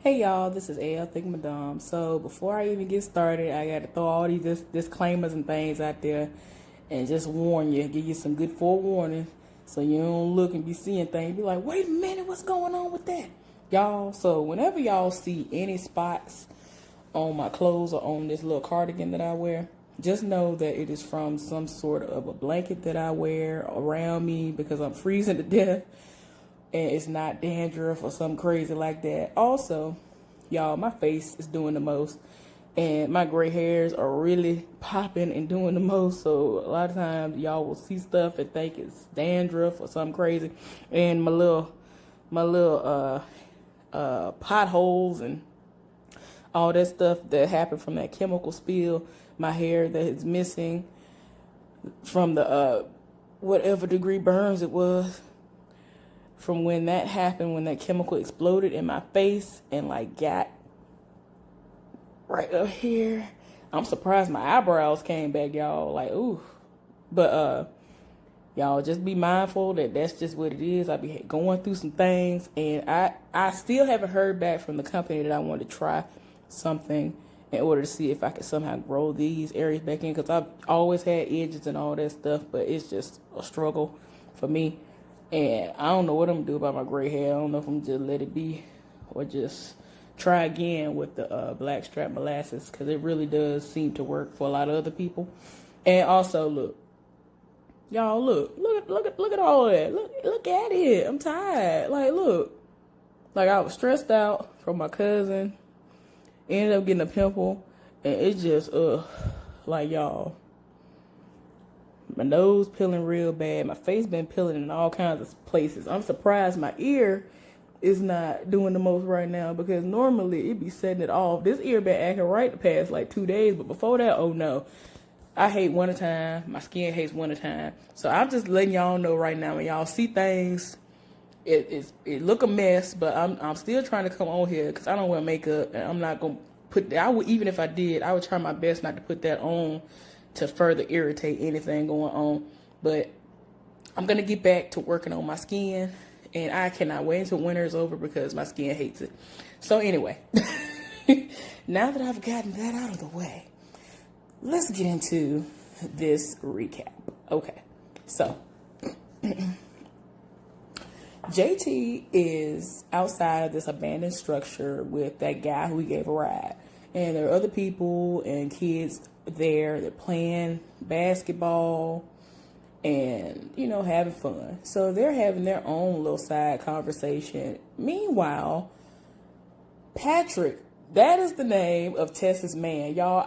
Hey y'all, this is AL Think Madame. So before I even get started, I got to throw all these disclaimers and things out there and just warn you, give you some good forewarning so you don't look and be seeing things. Be like, wait a minute, what's going on with that? Y'all, so whenever y'all see any spots on my clothes or on this little cardigan that I wear, just know that it is from some sort of a blanket that I wear around me because I'm freezing to death and it's not dandruff or something crazy like that. Also, y'all, my face is doing the most and my gray hairs are really popping and doing the most. So a lot of times y'all will see stuff and think it's dandruff or something crazy. And my little potholes and all that stuff that happened from that chemical spill, my hair that is missing from the whatever degree burns it was from when that happened, when that chemical exploded in my face and like got right up here. I'm surprised my eyebrows came back, y'all. Like, ooh. But y'all just be mindful that that's just what it is. I be going through some things, and I still haven't heard back from the company that I want to try something in order to see if I can somehow grow these areas back in, because I've always had edges and all that stuff, but it's just a struggle for me. And I don't know what I'm gonna do about my gray hair. I don't know if I'm just let it be or just try again with the blackstrap molasses, because it really does seem to work for a lot of other people. And also, look, y'all, look at all of that. Look at it. I'm tired. Like, look, like I was stressed out from my cousin, ended up getting a pimple, and it just like, y'all, my nose peeling real bad. My face been peeling in all kinds of places. I'm surprised my ear is not doing the most right now, because normally it be setting it off. This ear been acting right the past like 2 days, but before that, oh no. I hate wintertime. My skin hates wintertime. So I'm just letting y'all know right now, when y'all see things, it look a mess, but I'm still trying to come on here because I don't wear makeup, and I'm not gonna put that. Even if I did, I would try my best not to put that on to further irritate anything going on. But I'm gonna get back to working on my skin, and I cannot wait until winter is over because my skin hates it. So anyway, now that I've gotten that out of the way, let's get into this recap. Okay, so JT is outside of this abandoned structure with that guy who he gave a ride. And there are other people and kids there. They're playing basketball and, having fun. So they're having their own little side conversation. Meanwhile, Patrick, that is the name of Tessa's man. Y'all,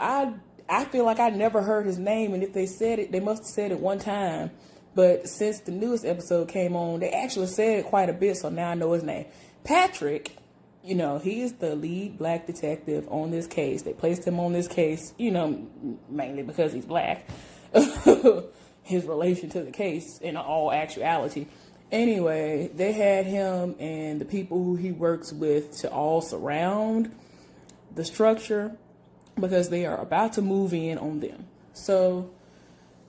I feel like I never heard his name, and if they said it, they must have said it one time. But since the newest episode came on, they actually said it quite a bit, so now I know his name. Patrick, he is the lead black detective on this case. They placed him on this case, mainly because he's black. His relation to the case in all actuality. Anyway, they had him and the people who he works with to all surround the structure because they are about to move in on them. So,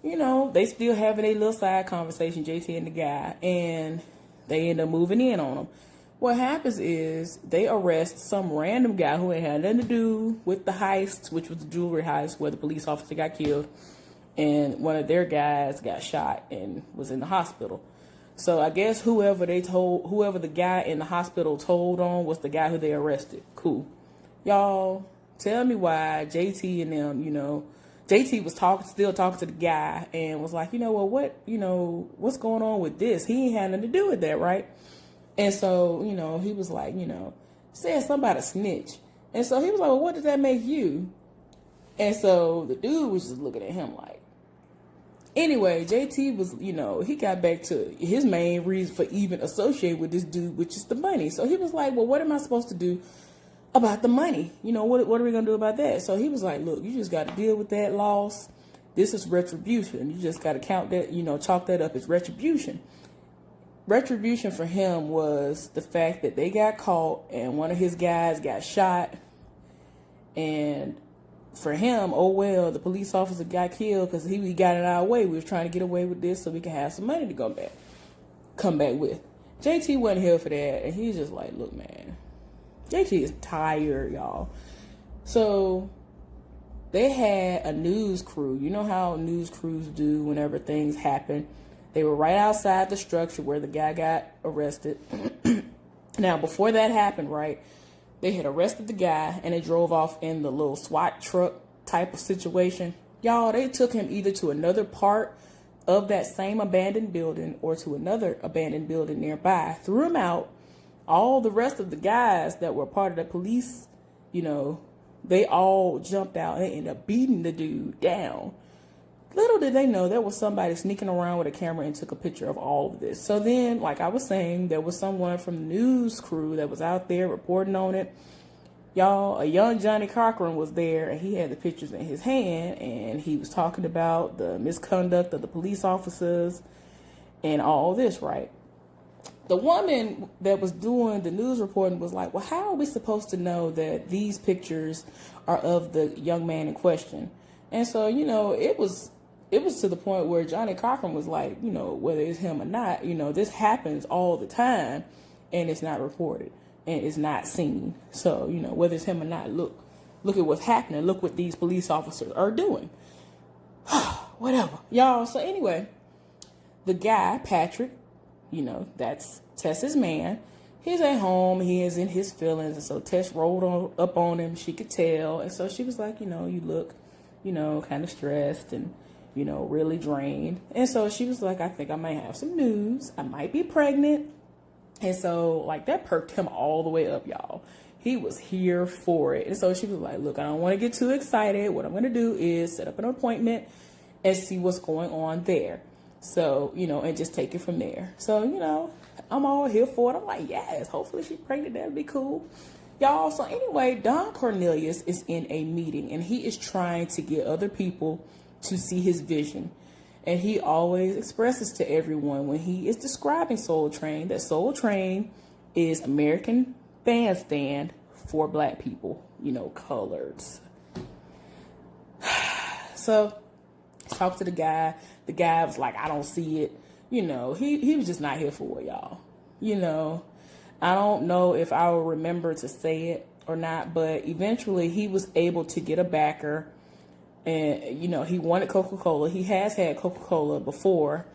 they still having a little side conversation, JT and the guy, and they end up moving in on them. What happens is they arrest some random guy who ain't had nothing to do with the heist, which was the jewelry heist where the police officer got killed, and one of their guys got shot and was in the hospital. So I guess whoever the guy in the hospital told on was the guy who they arrested. Cool. Y'all, tell me why JT and them, JT was still talking to the guy and was like, what's going on with this? He ain't had nothing to do with that, right? And so, he was like, saying something about a snitch. And so he was like, well, what does that make you? And so the dude was just looking at him like, anyway, JT was, he got back to his main reason for even associating with this dude, which is the money. So he was like, well, what am I supposed to do about the money? What are we going to do about that? So he was like, look, you just got to deal with that loss. This is retribution. You just got to count that, chalk that up as retribution. Retribution for him was the fact that they got caught and one of his guys got shot. And for him, oh well, the police officer got killed because he got in our way. We was trying to get away with this so we can have some money to come back with. JT wasn't here for that, and he's just like, look, man, JT is tired, y'all. So they had a news crew. You know how news crews do whenever things happen. They were right outside the structure where the guy got arrested. Now, before that happened, right, they had arrested the guy and they drove off in the little SWAT truck type of situation. Y'all, they took him either to another part of that same abandoned building or to another abandoned building nearby, threw him out. All the rest of the guys that were part of the police, you know, they all jumped out and they ended up beating the dude down. Little did they know there was somebody sneaking around with a camera and took a picture of all of this. So then, like I was saying, there was someone from the news crew that was out there reporting on it. Y'all, a young Johnny Cochran was there and he had the pictures in his hand and he was talking about the misconduct of the police officers and all this, right? The woman that was doing the news reporting was like, well, how are we supposed to know that these pictures are of the young man in question? And so, you know, it was to the point where Johnny Cochran was like, you know, whether it's him or not, you know, this happens all the time and it's not reported and it's not seen. So, you know, whether it's him or not, look at what's happening. Look what these police officers are doing. Whatever. Y'all, so anyway, the guy, Patrick, you know, that's Tess's man. He's at home. He is in his feelings. And so Tess rolled up on him. She could tell. And so she was like, you know, you look, you know, kind of stressed and, you know, really drained. And so she was like, I think I might have some news. I might be pregnant. And so, like, that perked him all the way up, y'all. He was here for it. And so she was like, look, I don't want to get too excited. What I'm going to do is set up an appointment and see what's going on there. So, you know, and just take it from there. So, you know, I'm all here for it. I'm like, yes, hopefully she's pregnant. That'd be cool. Y'all, so anyway, Don Cornelius is in a meeting and he is trying to get other people to see his vision. And he always expresses to everyone when he is describing Soul Train that Soul Train is American Bandstand for Black people, you know, coloreds. So talk to the guy. The guy was like, I don't see it. You know, he was just not here for it, y'all. You know, I don't know if I will remember to say it or not, but eventually he was able to get a backer. And, you know, he wanted Coca-Cola. He has had Coca-Cola before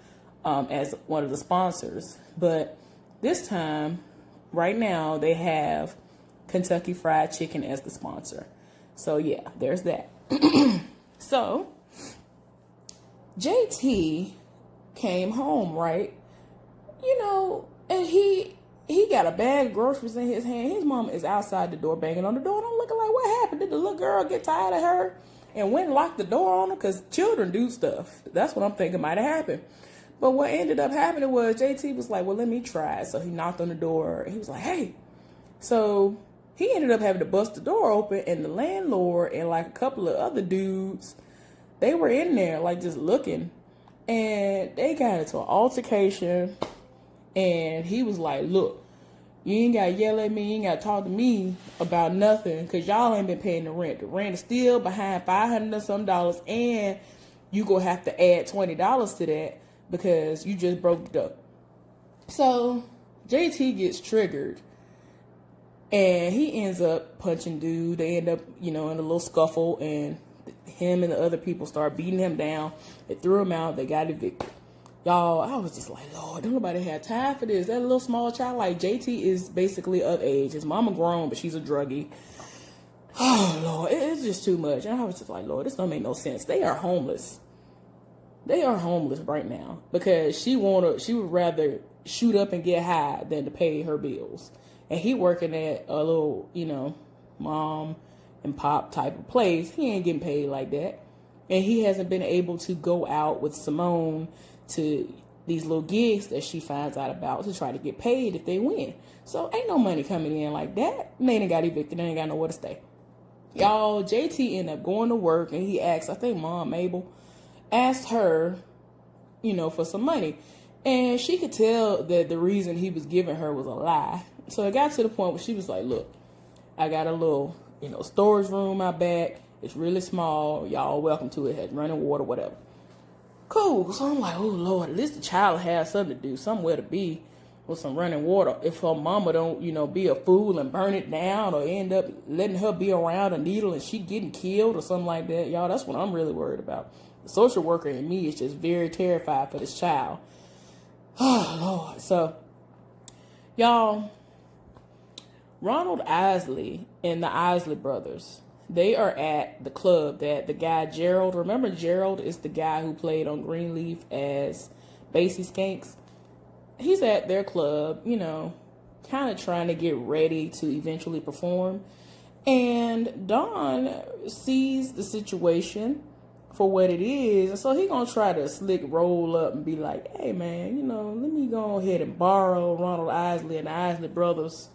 as one of the sponsors. But this time, right now, they have Kentucky Fried Chicken as the sponsor. So, yeah, there's that. So, JT came home, right? You know, and he got a bag of groceries in his hand. His mama is outside the door banging on the door. And I'm looking like, what happened? Did the little girl get tired of her and went and locked the door on her? Because children do stuff. That's what I'm thinking might have happened. But what ended up happening was JT was like, well, let me try it. So he knocked on the door. He was like, hey. So he ended up having to bust the door open. And the landlord and like a couple of other dudes, they were in there like just looking. And they got into an altercation. And he was like, look, you ain't got to yell at me. You ain't got to talk to me about nothing because y'all ain't been paying the rent. The rent is still behind $500 and some dollars. And you going to have to add $20 to that because you just broke it up. So JT gets triggered. And he ends up punching dude. They end up, you know, in a little scuffle. And him and the other people start beating him down. They threw him out. They got evicted. Y'all, I was just like, Lord, don't nobody have time for this. That little small child, like JT is basically of age. His mama grown, but she's a druggie. Oh, Lord, it's just too much. And I was just like, Lord, this don't make no sense. They are homeless. They are homeless right now because she would rather shoot up and get high than to pay her bills. And he working at a little, you know, mom and pop type of place. He ain't getting paid like that. And he hasn't been able to go out with Simone to these little gigs that she finds out about to try to get paid if they win. So ain't no money coming in like that. And they ain't got evicted. They ain't got nowhere to stay. Y'all, JT ended up going to work and he asked, I think Mom Mabel asked her, you know, for some money. And she could tell that the reason he was giving her was a lie. So it got to the point where she was like, look, I got a little, you know, storage room out back. It's really small. Y'all welcome to it. It has running water, whatever. Cool. So I'm like, oh, Lord, at least the child has something to do, somewhere to be with some running water if her mama don't, be a fool and burn it down or end up letting her be around a needle and she getting killed or something like that. Y'all, that's what I'm really worried about. The social worker in me is just very terrified for this child. Oh, Lord. So, y'all, Ronald Isley and the Isley brothers, they are at the club that the guy Gerald, remember Gerald is the guy who played on Greenleaf as Basie Skanks? He's at their club, kind of trying to get ready to eventually perform. And Don sees the situation for what it is. And so he gonna try to slick roll up and be like, hey man, let me go ahead and borrow Ronald Isley and the Isley brothers,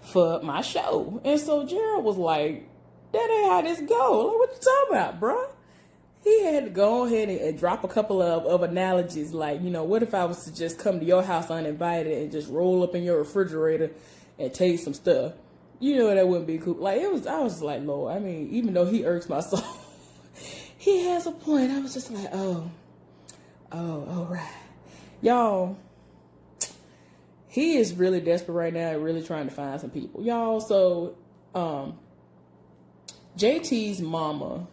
for my show. And so Gerald was like, that ain't how this go. Like, what you talking about, bruh? He had to go ahead and drop a couple of analogies like, what if I was to just come to your house uninvited and just roll up in your refrigerator and take some stuff? That wouldn't be cool. Like, I was like, Lord, I mean, even though he irks my soul, he has a point. I was just like, oh, all right. Y'all, he is really desperate right now and really trying to find some people. Y'all, so JT's mama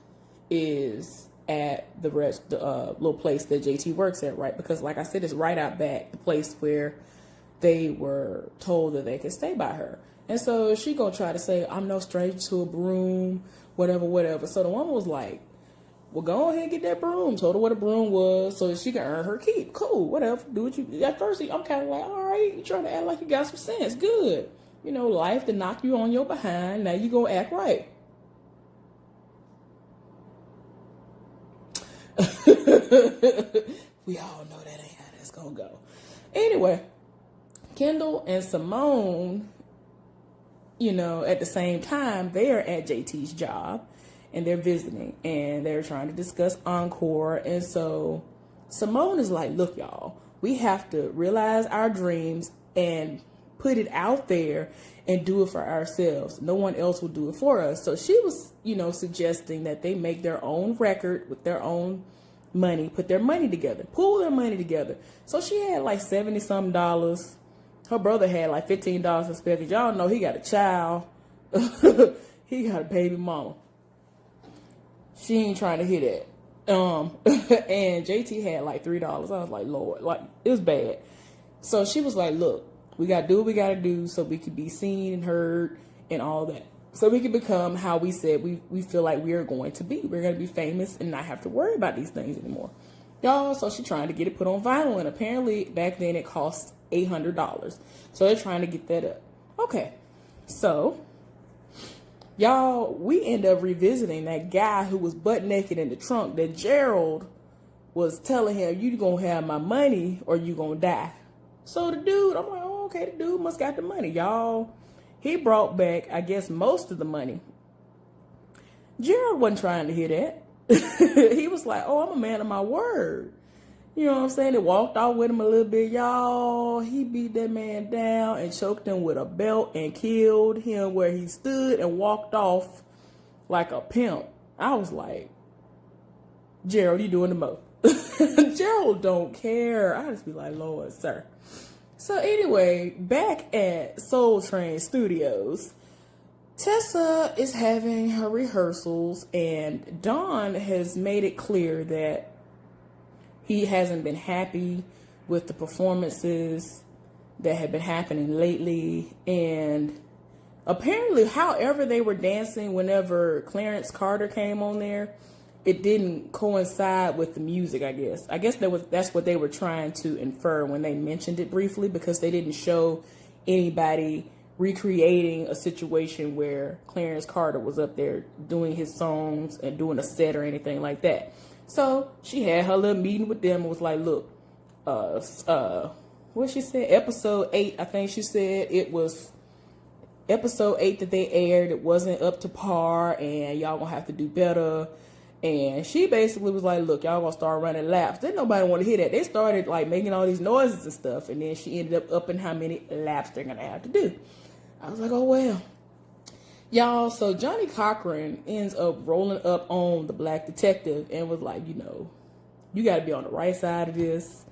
is at the little place that JT works at, right? Because like I said, it's right out back, the place where they were told that they could stay by her. And so she gonna try to say, I'm no stranger to a broom, whatever. So the woman was like, well, go ahead and get that broom. Told her what a broom was so that she can earn her keep. Cool, whatever. Do what you... At first, I'm kind of like, all right, you trying to act like you got some sense. Good. Life to knock you on your behind. Now you gonna act right. We all know that ain't how that's gonna go. Anyway, Kendall and Simone, at the same time, they're at JT's job and they're visiting and they're trying to discuss Encore. And so Simone is like, look, y'all, we have to realize our dreams and put it out there and do it for ourselves. No one else will do it for us. So she was, suggesting that they make their own record with their own money, put their money together, pool their money together. So she had like $70-some. Her brother had like $15 to spare because y'all know he got a child. He got a baby mama. She ain't trying to hear that. And JT had like $3. I was like, Lord, like it was bad. So she was like, look, we got to do what we got to do so we can be seen and heard and all that. So we can become how we said we feel like we are going to be. We're going to be famous and not have to worry about these things anymore. Y'all, so she's trying to get it put on vinyl. And apparently back then it cost $800. So they're trying to get that up. Okay. So, y'all, we end up revisiting that guy who was butt naked in the trunk that Gerald was telling him, you going to have my money or you going to die. So the dude, I'm like, oh, okay, the dude must got the money. Y'all, he brought back, I guess, most of the money. Gerald wasn't trying to hear that. He was like, oh, I'm a man of my word. You know what I'm saying? They walked off with him a little bit, y'all. He beat that man down and choked him with a belt and killed him where he stood and walked off like a pimp. I was like, Gerald, you doing the most. Gerald don't care. I just be like, Lord, sir. So anyway, back at Soul Train Studios, Tessa is having her rehearsals and Don has made it clear that he hasn't been happy with the performances that have been happening lately. And apparently, however they were dancing whenever Clarence Carter came on there, it didn't coincide with the music, I guess. I guess that's what they were trying to infer when they mentioned it briefly, because they didn't show anybody recreating a situation where Clarence Carter was up there doing his songs and doing a set or anything like that. So she had her little meeting with them and was like, look, what she said, episode 8, I think she said it was episode 8 that they aired. It wasn't up to par and y'all gonna have to do better. And she basically was like, look, y'all gonna start running laps. Didn't nobody want to hear that. They started like making all these noises and stuff. And then she ended up upping how many laps they're gonna have to do. I was like, oh, well. Y'all, so Johnny Cochran ends up rolling up on the black detective and was like, you got to be on the right side of this.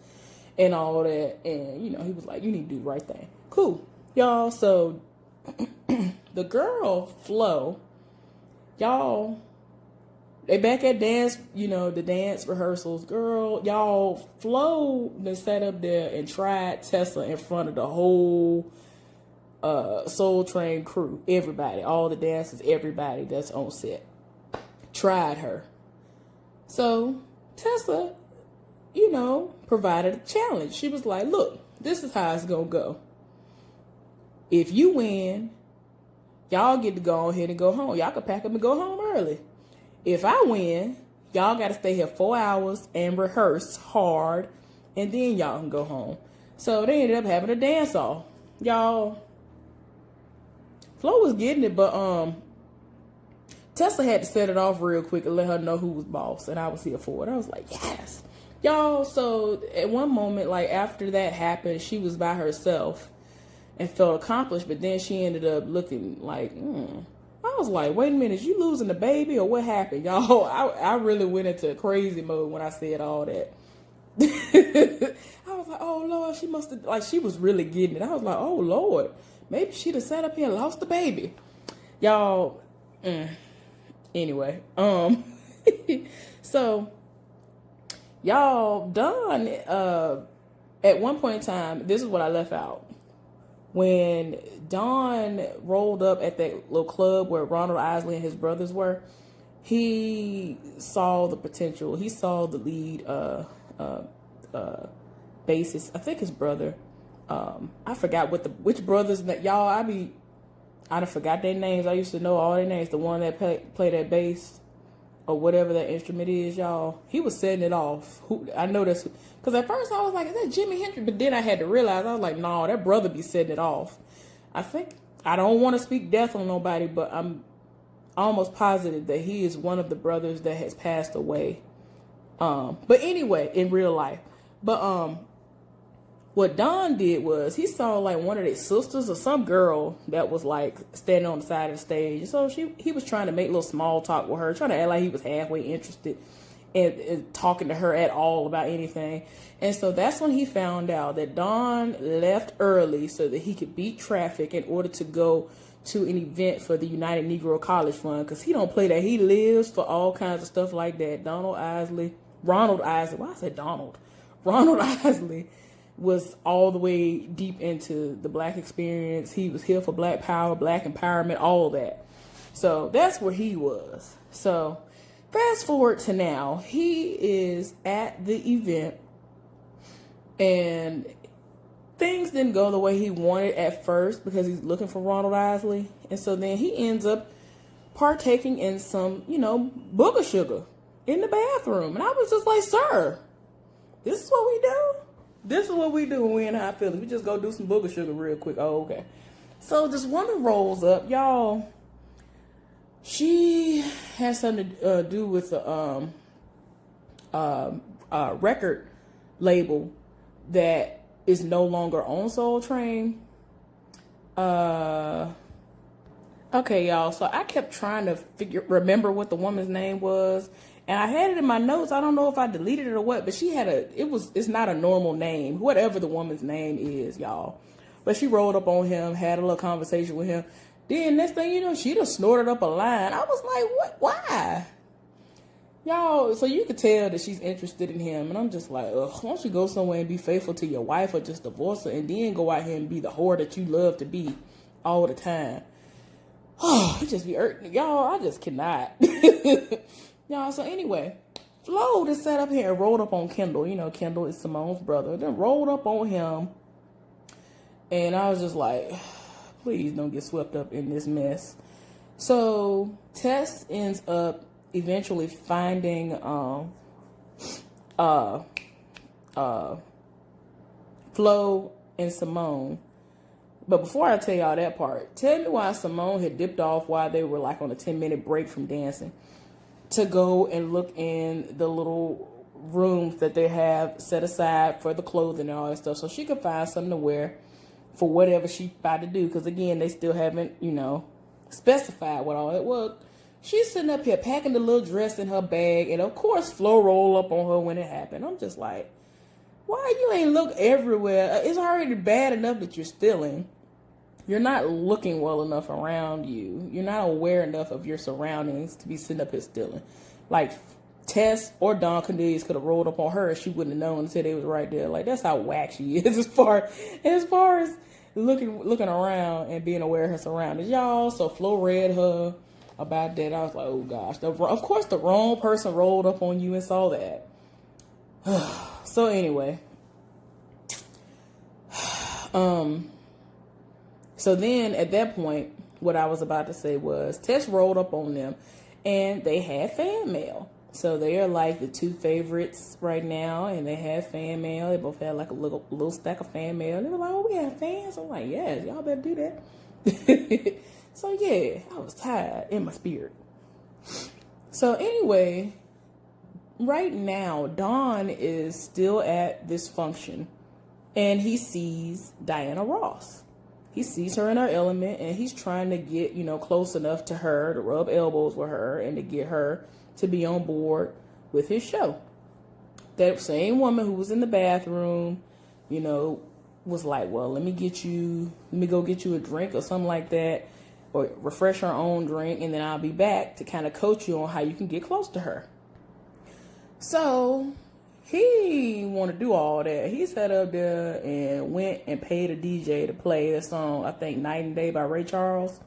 and all that. And, he was like, you need to do the right thing. Cool. Y'all, so the girl, Flo, y'all, they back at dance, the dance rehearsals. Girl, y'all, Flo been sat up there and tried Tessa in front of the whole Soul Train crew. Everybody, all the dancers, everybody that's on set. Tried her. So Tessa, provided a challenge. She was like, look, this is how it's going to go. If you win, y'all get to go ahead and go home. Y'all can pack up and go home early. If I win, y'all got to stay here 4 hours and rehearse hard, and then y'all can go home. So they ended up having a dance off. Y'all, Flo was getting it, but Tessa had to set it off real quick and let her know who was boss, and I was here for it. I was like, yes. Y'all, so at one moment, like after that happened, she was by herself and felt accomplished, but then she ended up looking like, I was like, wait a minute, you losing the baby or what happened? Y'all, I really went into crazy mode when I said all that. I was like, oh Lord, she must have, like, she was really getting it. I was like, oh Lord, maybe she'd have sat up here and lost the baby. Y'all, anyway, so y'all, Dawn, at one point in time, this is what I left out. When Dawn rolled up at that little club where Ronald Isley and his brothers were, he saw the potential. He saw the lead bassist, I think his brother. I forgot which brothers that y'all. I done forgot their names. I used to know all their names. The one that play that bass or whatever that instrument is, y'all. He was setting it off. I know that's because at first I was like, is that Jimi Hendrix? But then I had to realize, I was like, no, that brother be setting it off. I don't want to speak death on nobody, but I'm almost positive that he is one of the brothers that has passed away. But anyway, in real life. But what Don did was he saw like one of their sisters or some girl that was like standing on the side of the stage. So he was trying to make a little small talk with her, trying to act like he was halfway interested in talking to her at all about anything. And so that's when he found out that Don left early so that he could beat traffic in order to go to an event for the United Negro College Fund, because he don't play that. He lives for all kinds of stuff like that. Ronald Isley. Why I said Donald? Ronald Isley was all the way deep into the black experience. He was here for black power, black empowerment, all that. So that's where he was. So fast forward to now, he is at the event and things didn't go the way he wanted at first because he's looking for Ronald Isley. And so then he ends up partaking in some, booger sugar in the bathroom. And I was just like, sir, this is what we do? This is what we do when we're in high feelings. We just go do some booger sugar real quick. Oh, okay. So this woman rolls up. Y'all, she has something to do with the record label that is no longer on Soul Train. Okay, y'all. So I kept trying to remember what the woman's name was. And I had it in my notes. I don't know if I deleted it or what, but it's not a normal name, whatever the woman's name is, y'all. But she rolled up on him, had a little conversation with him. Then next thing you know, she just snorted up a line. I was like, what? Why? Y'all, so you could tell that she's interested in him. And I'm just like, ugh, why don't you go somewhere and be faithful to your wife or just divorce her and then go out here and be the whore that you love to be all the time. Oh, it just be hurting. Y'all, I just cannot. Y'all, so anyway, Flo just sat up here and rolled up on Kendall. Kendall is Simone's brother. Then rolled up on him. And I was just like, please don't get swept up in this mess. So Tess ends up eventually finding Flo and Simone. But before I tell y'all that part, tell me why Simone had dipped off while they were like on a 10-minute break from dancing to go and look in the little rooms that they have set aside for the clothing and all that stuff so she could find something to wear for whatever she's about to do. Because again, they still haven't, specified what all it was. She's sitting up here packing the little dress in her bag. And of course, Flo rolled up on her when it happened. I'm just like, Why you ain't look everywhere? It's already bad enough that you're stealing. You're not looking well enough around you. You're not aware enough of your surroundings to be sitting up here stealing. Like Tess or Don Cornelius could have rolled up on her and she wouldn't have known until they was right there. Like that's how whack she is as far as looking around and being aware of her surroundings. Y'all, so Flo read her about that. I was like, oh gosh. Of course the wrong person rolled up on you and saw that. So anyway. So then at that point, what I was about to say was Tess rolled up on them and they had fan mail. So they are like the two favorites right now, and they had fan mail. They both had like a little stack of fan mail. And they were like, oh, we have fans? I'm like, yes, y'all better do that. So yeah, I was tired in my spirit. So anyway, right now, Don is still at this function and he sees Diana Ross. He sees her in her element and he's trying to get, close enough to her to rub elbows with her and to get her to be on board with his show. That same woman who was in the bathroom, was like, well, let me go get you a drink or something like that, or refresh her own drink, and then I'll be back to kind of coach you on how you can get close to her. So he want to do all that. He sat up there and went and paid a DJ to play that song, I think Night and Day by Ray Charles.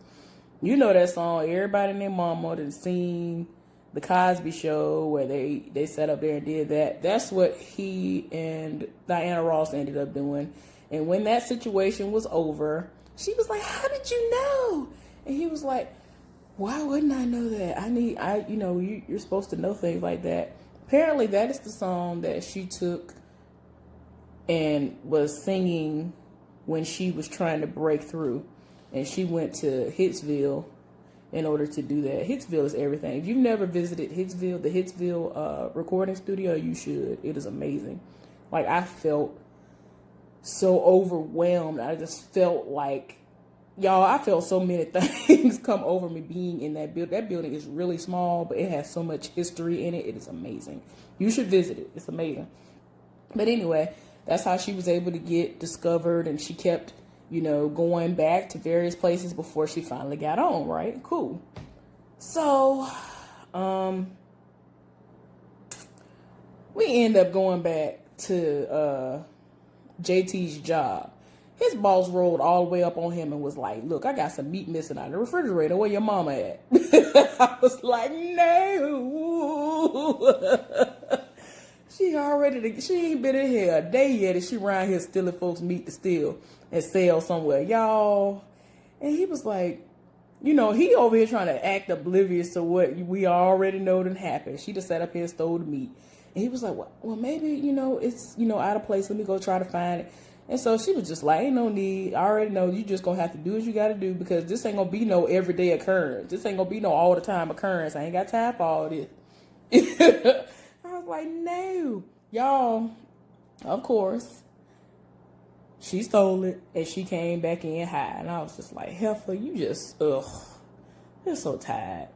You know that song. Everybody and their mama that seen the Cosby Show where they sat up there and did that. That's what he and Diana Ross ended up doing. And when that situation was over, she was like, how did you know? And he was like, why wouldn't I know that? You're supposed to know things like that. Apparently that is the song that she took and was singing when she was trying to break through. And she went to Hitsville in order to do that. Hitsville is everything. If you've never visited Hitsville, the Hitsville recording studio, you should. It is amazing. Like, I felt so overwhelmed. I just felt like, I felt so many things come over me being in that building. That building is really small, but it has so much history in it. It is amazing. You should visit it. It's amazing. But anyway, that's how she was able to get discovered, and she kept going back to various places before she finally got on, right? Cool. So, we end up going back to JT's job. His boss rolled all the way up on him and was like, look, I got some meat missing out of the refrigerator. Where your mama at? I was like, no. She ain't been in here a day yet, and she around here stealing folks' meat to steal and sell somewhere, y'all. And he was like, he over here trying to act oblivious to what we already know done happened. She just sat up here and stole the meat. And he was like, well, maybe, it's, out of place. Let me go try to find it. And so she was just like, ain't no need. I already know you just gonna have to do what you gotta do, because this ain't gonna be no everyday occurrence. This ain't gonna be no all the time occurrence. I ain't got time for all this. I was like, no. Y'all, of course, she stole it and she came back in high. And I was just like, Heifer, you just, you're so tired.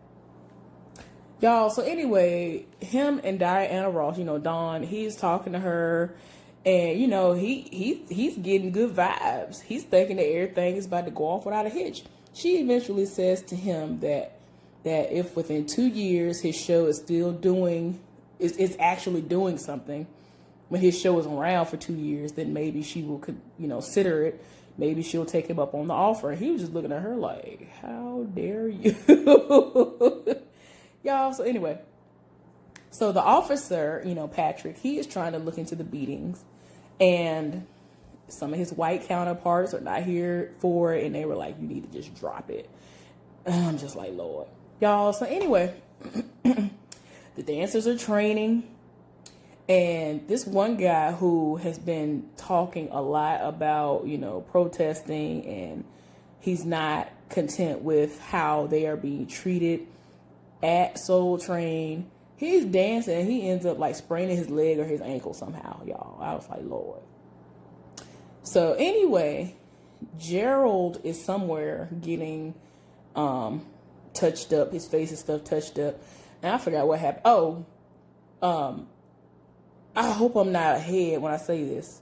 Y'all, so anyway, him and Diana Ross, Don, he's talking to her. And, he's getting good vibes. He's thinking that everything is about to go off without a hitch. She eventually says to him that if within 2 years his show is still is actually doing something, when his show is around for 2 years, then maybe she will consider it. Maybe she'll take him up on the offer. And he was just looking at her like, how dare you? Y'all, so anyway. So the officer, Patrick, he is trying to look into the beatings. And some of his white counterparts are not here for it. And they were like, you need to just drop it. And I'm just like, Lord. Y'all, so anyway, the dancers are training. And this one guy who has been talking a lot about, protesting, and he's not content with how they are being treated at Soul Train. He's dancing and he ends up like spraining his leg or his ankle somehow, y'all. I was like, Lord. So anyway, Gerald is somewhere getting touched up. His face and stuff touched up. And I forgot what happened. I hope I'm not ahead when I say this.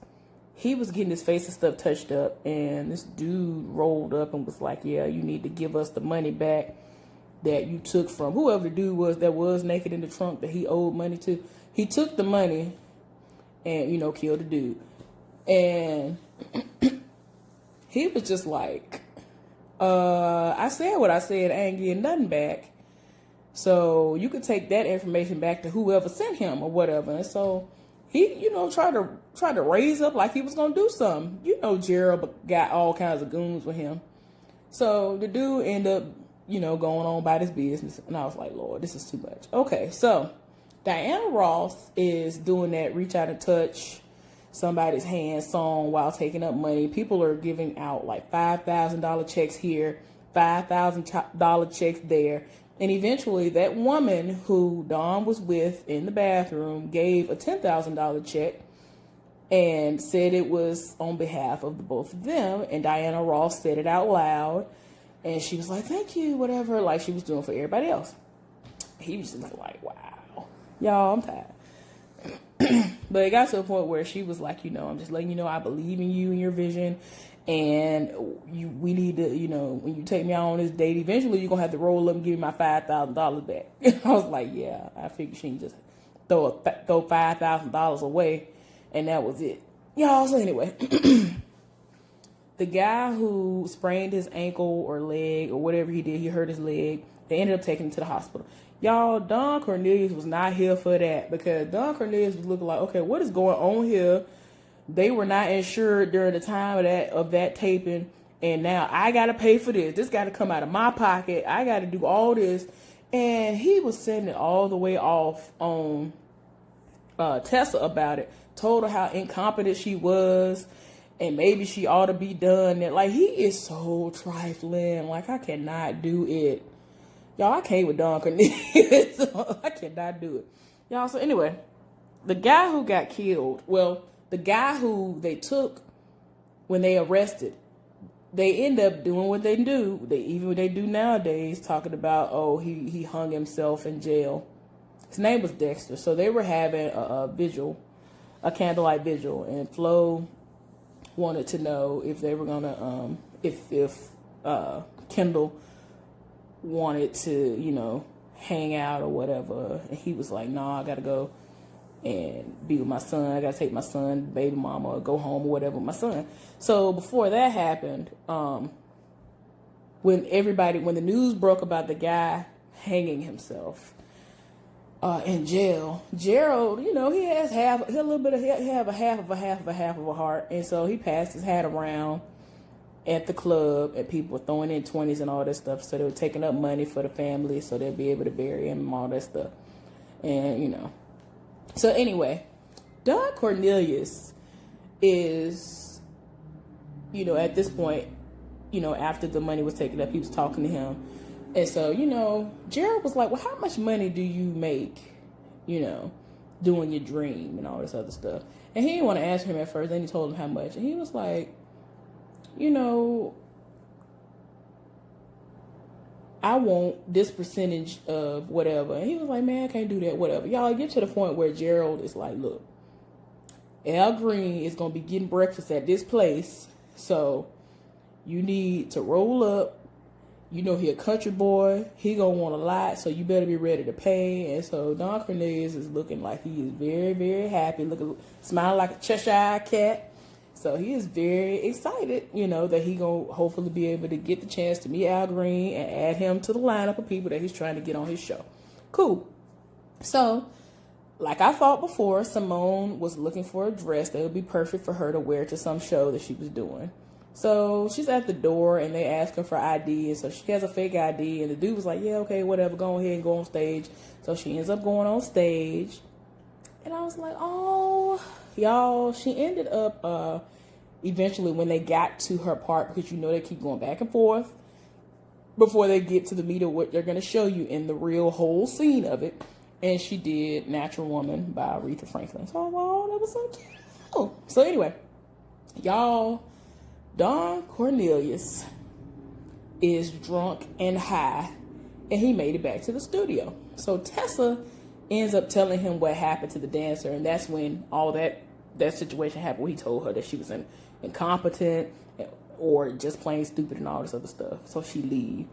He was getting his face and stuff touched up, and this dude rolled up and was like, yeah, you need to give us the money back that you took from whoever the dude was that was naked in the trunk that he owed money to. He took the money and, killed the dude. And he was just like, I said what I said, I ain't getting nothing back. So you could take that information back to whoever sent him or whatever. And so he, tried to raise up like he was gonna do something. Gerald got all kinds of goons with him. So the dude ended up, going on about his business. And I was like, Lord, this is too much. Okay, so Diana Ross is doing that reach out and touch somebody's hand song while taking up money. People are giving out like $5,000 checks here, $5,000 checks there. And eventually that woman who Dawn was with in the bathroom gave a $10,000 check and said it was on behalf of the both of them. And Diana Ross said it out loud. And she was like, thank you, whatever, like she was doing for everybody else. He was just like, wow, y'all, I'm tired. But it got to a point where she was like, I'm just letting you know I believe in you and your vision. And we need to, when you take me out on this date, eventually you're going to have to roll up and give me my $5,000 back. I was like, yeah, I figured she can just throw $5,000 away. And that was it. Y'all, so anyway. The guy who sprained his ankle or leg or whatever he did, he hurt his leg. They ended up taking him to the hospital. Y'all, Don Cornelius was not here for that because Don Cornelius was looking like, okay, what is going on here? They were not insured during the time of that taping. And now I got to pay for this. This got to come out of my pocket. I got to do all this. And he was setting it all the way off on Tessa about it. Told her how incompetent she was. And maybe she ought to be done. Like, he is so trifling. Like, I cannot do it. Y'all, I can't with Don Cornelius. I cannot do it. Y'all, so anyway, the guy who got killed, the guy who they took when they arrested, they end up doing what they do. They do nowadays, talking about, he hung himself in jail. His name was Dexter. So they were having a vigil, a candlelight vigil, and Flo wanted to know if they were gonna if Kendall wanted to hang out or whatever, and he was like, I gotta go and be with my son. I gotta take my son, baby mama, or go home or whatever with my son. So before that happened, when the news broke about the guy hanging himself in jail, Gerald, he has half of a heart. And so he passed his hat around at the club and people were throwing in 20s and all that stuff. So they were taking up money for the family so they'll be able to bury him and all that stuff. And, so anyway, Don Cornelius is, at this point, after the money was taken up, he was talking to him. And so, Gerald was like, well, how much money do you make, doing your dream and all this other stuff? And he didn't want to answer him at first. Then he told him how much. And he was like, I want this percentage of whatever. And he was like, man, I can't do that, whatever. Y'all get to the point where Gerald is like, look, Al Green is going to be getting breakfast at this place. So you need to roll up. He a country boy. He gonna want a lot, so you better be ready to pay. And so Don Cornelius is looking like he is very, very happy, smiling like a Cheshire cat. So he is very excited, that he gonna hopefully be able to get the chance to meet Al Green and add him to the lineup of people that he's trying to get on his show. Cool. So, like I thought before, Simone was looking for a dress that would be perfect for her to wear to some show that she was doing. So she's at the door and they ask her for ID. And so she has a fake ID. And the dude was like, yeah, okay, whatever. Go ahead and go on stage. So she ends up going on stage. And I was like, oh, y'all, she ended up eventually when they got to her part, because they keep going back and forth before they get to the meat of what they're going to show you in the real whole scene of it. And she did Natural Woman by Aretha Franklin. So, wow, that was so cute. So anyway, y'all, Don Cornelius is drunk and high, and he made it back to the studio. So Tessa ends up telling him what happened to the dancer, and that's when all that situation happened where he told her that she was incompetent or just plain stupid and all this other stuff. So she leave,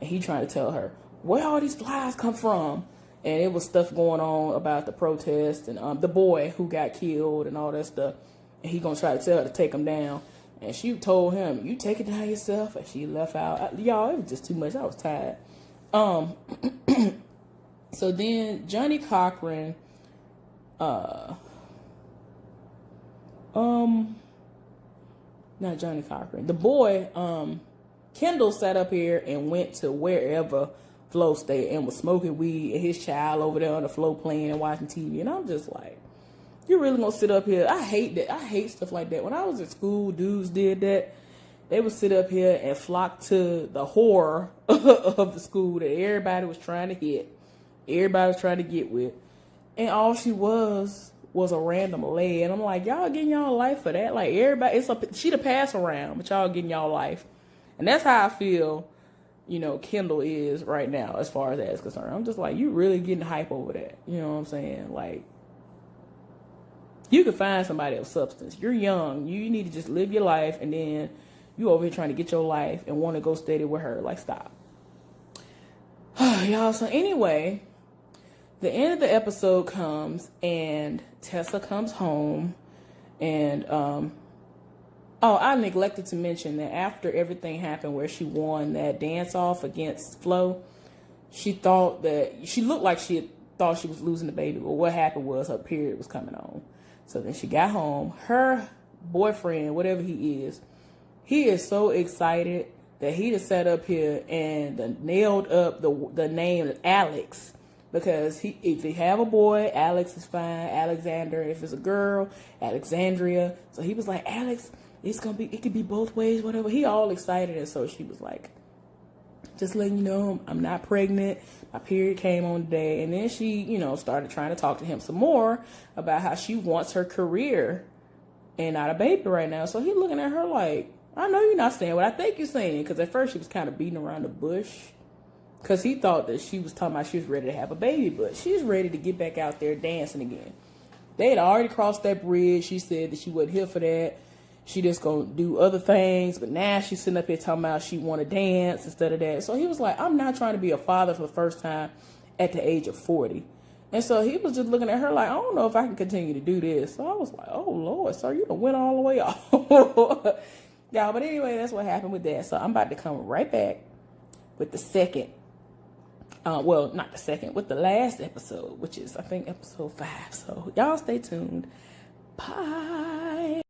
and he trying to tell her where all these flies come from, and it was stuff going on about the protest and the boy who got killed and all that stuff, and he gonna try to tell her to take him down, and she told him, you take it down yourself, and she left out. Y'all, it was just too much. I was tired. So then Johnny Cochran, not Johnny Cochran, the boy, Kendall sat up here and went to wherever Flo stayed and was smoking weed, and his child over there on the floor playing and watching TV. And I'm just like, you really gonna sit up here? I hate that. I hate stuff like that. When I was at school, dudes did that. They would sit up here and flock to the horror of the school that everybody was trying to hit. Everybody was trying to get with. And all she was a random lay. And I'm like, y'all getting y'all life for that? Like, everybody, she the pass around, but y'all getting y'all life. And that's how I feel, Kendall is right now as far as that is concerned. I'm just like, you really getting hype over that. You know what I'm saying? Like, you could find somebody of substance. You're young. You need to just live your life, and then you over here trying to get your life and want to go steady with her. Like, stop. Y'all, so anyway, the end of the episode comes, and Tessa comes home, and, I neglected to mention that after everything happened where she won that dance-off against Flo, she looked like she thought she was losing the baby, but what happened was her period was coming on. So then she got home. Her boyfriend, whatever he is so excited that he just sat up here and nailed up the name Alex. Because if he have a boy, Alex is fine. Alexander. If it's a girl, Alexandria. So he was like, Alex, it could be both ways, whatever. He all excited, and so she was like, just letting you know, I'm not pregnant. My period came on today. And then she, started trying to talk to him some more about how she wants her career and not a baby right now. So he looking at her like, I know you're not saying what I think you're saying. Because at first she was kind of beating around the bush. Because he thought that she was talking about she was ready to have a baby. But she's ready to get back out there dancing again. They had already crossed that bridge. She said that she wasn't here for that. She just gonna do other things. But now she's sitting up here talking about she want to dance instead of that. So he was like, I'm not trying to be a father for the first time at the age of 40. And so he was just looking at her like, I don't know if I can continue to do this. So I was like, oh, Lord, sir, you done went all the way off. Y'all, but anyway, that's what happened with that. So I'm about to come right back with the second. With the last episode, which is, I think, episode 5. So y'all stay tuned. Bye.